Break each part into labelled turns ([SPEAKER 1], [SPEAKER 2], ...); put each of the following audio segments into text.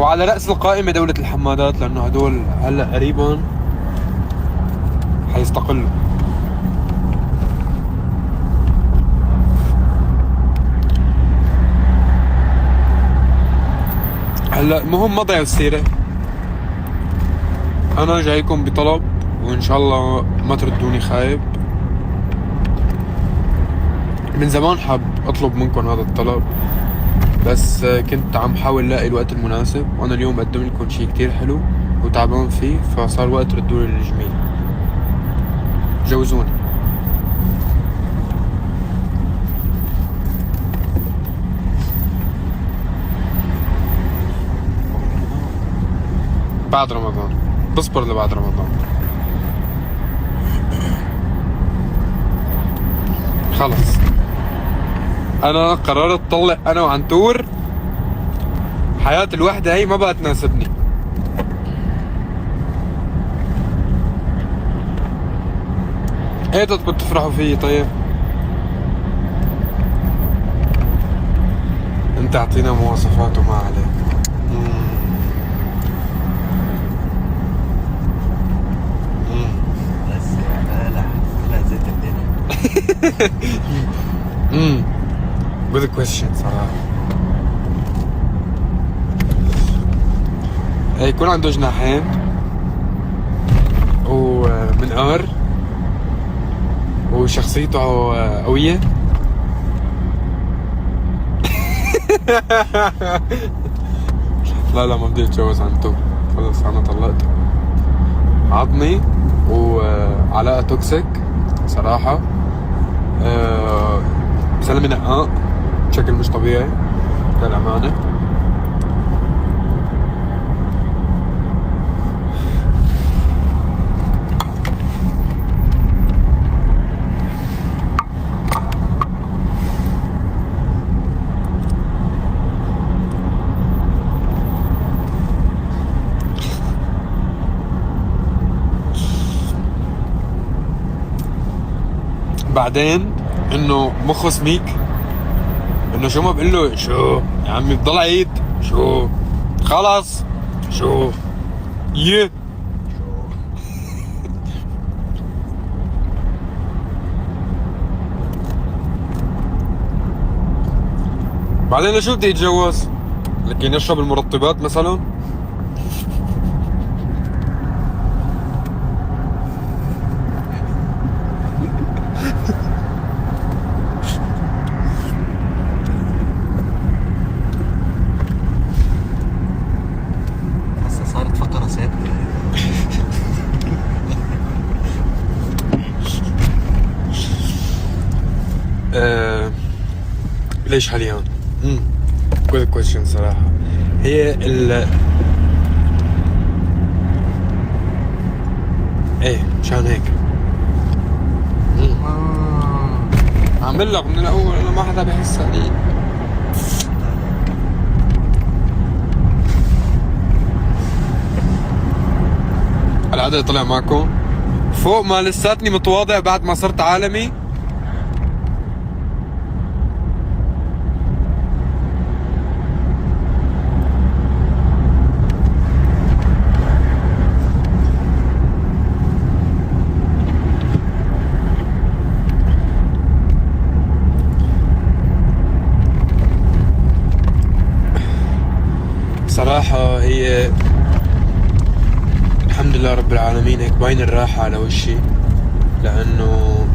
[SPEAKER 1] وعلى رأس القائمة دولة الحمادات، لأنه هدول هلا قريبا حيستقلوا. هلا المهم ما ضيعوا السيرة، أنا جايكم بطلب وإن شاء الله ما تردوني خايب. من زمان حاب أطلب منكم هذا الطلب، بس كنت عم حاول لاقي الوقت المناسب، وأنا اليوم بقدم لكم شي كتير حلو وتعبان فيه، فصار وقت تردولي الجميل. جوزوني. بعد رمضان، بصبر لبعد رمضان. خلص انا قررت اطلق انا وعنتور، حياة الوحدة هي ما بقى تناسبني. ايه بدكم تفرحوا فيي؟ طيب انت اعطينا مواصفات وما عليك.
[SPEAKER 2] بس لا زيت الدنيا.
[SPEAKER 1] good question صراحة. يكون عنده جناحين ومنقار وشخصيته قوية. لا ما بدي اتجوز عنتو، خلص انا طلقت. عضني وعلاقة توكسيك صراحة. زلمة نقاء بشكل مش طبيعي للأمانة. بعدين انه مخه سميك، انه شو ما بقول له شو يا عمي بضل عيد شو خلص شو يه بعدين شو بدي اتجوز؟ لكن يشرب المرطبات مثلا.
[SPEAKER 2] هسه صارت فقرة ثابتة.
[SPEAKER 1] ليش حاليا؟ good question صراحة. هي ايه مشان هيك عامل لك من الاول انا ما حدا بحس علي. العدد طلع معكم فوق ما لساتني متواضع بعد ما صرت عالمي. صراحة هي الحمد لله رب العالمين هيك باين الراحة على وشي، لأنه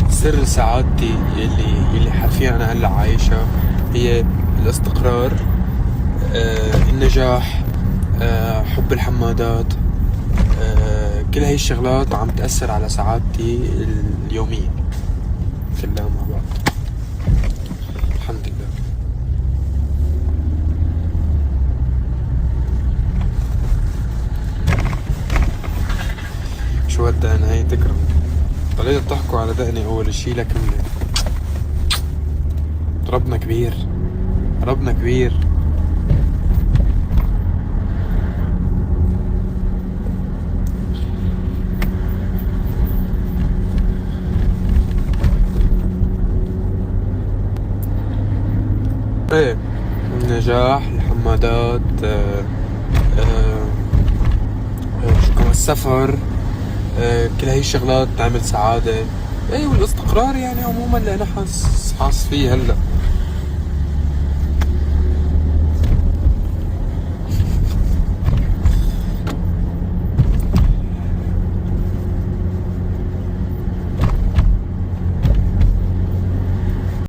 [SPEAKER 1] سر سعادتي اللي حرفيا أنا هلا عايشها هي الاستقرار، النجاح، حب الحمادات، كل هاي الشغلات عم تأثر على سعادتي اليومية كلها مع بعض. الحمد لله. شو هالدقن هاي تكرم؟ طلعتوا تضحكوا على دقني أول اشي، لكن ربنا كبير، ربنا كبير. ايه النجاح، الحمادات، شو كمان، السفر، كل هاي الشغلات تعمل سعادة. ايه، والاستقرار يعني عموما اللي انا حاس فيه هلا.